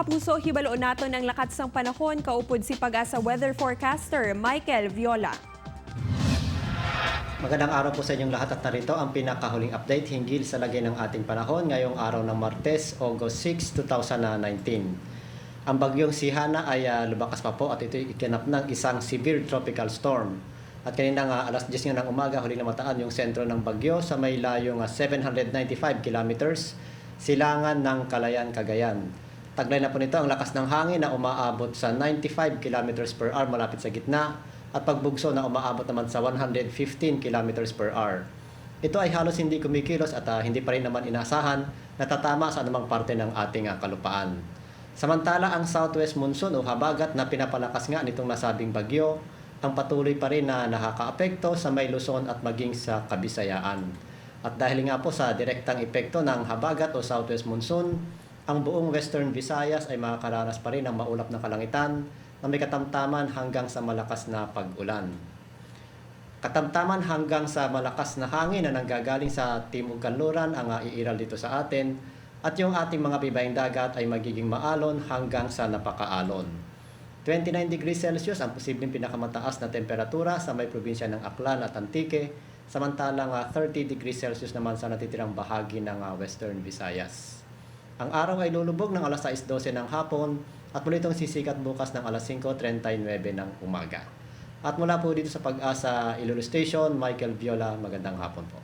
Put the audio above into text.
kapuso, hibaloon naton ang lakat sang panahon. Kaupod si Pag-asa weather forecaster Michael Viola. Magandang araw po sa inyong lahat at narito ang pinakahuling update hinggil sa lagay ng ating panahon ngayong araw ng Martes, August 6, 2019. Ang bagyong si Hana ay lumakas pa po at ito ikinap ng isang severe tropical storm. At kanina nga alas 10 ng umaga huli namataan yung sentro ng bagyo sa may layong 795 kilometers silangan ng Calayan, Cagayan. Taglay na po nito ang lakas ng hangin na umaabot sa 95 kilometers per hour malapit sa gitna at pagbugso na umaabot naman sa 115 kilometers per hour. Ito ay halos hindi kumikilos at hindi pa rin naman inasahan na tatama sa anumang parte ng ating kalupaan. Samantala ang southwest monsoon o habagat na pinapalakas nga nitong nasabing bagyo ang patuloy pa rin na nakakaapekto sa may Luzon at maging sa Kabisayaan. At dahil nga po sa direktang epekto ng habagat o southwest monsoon, ang buong Western Visayas ay makakaranas pa rin ng maulap na kalangitan na may katamtaman hanggang sa malakas na pag-ulan. Katamtaman hanggang sa malakas na hangin na nanggagaling sa Timog Kanluran ang iiral dito sa atin at yung ating mga bibayang dagat ay magiging maalon hanggang sa napakaalon. 29 degrees Celsius ang posibleng pinakamataas na temperatura sa may probinsya ng Aklan at Antique, samantalang 30 degrees Celsius naman sa natitirang bahagi ng Western Visayas. Ang araw ay lulubog ng alas 6:12 ng hapon at muli itong sisikat bukas ng alas 5:39 ng umaga. At mula po dito sa Pag-asa Iloilo Station, Michael Viola, magandang hapon po.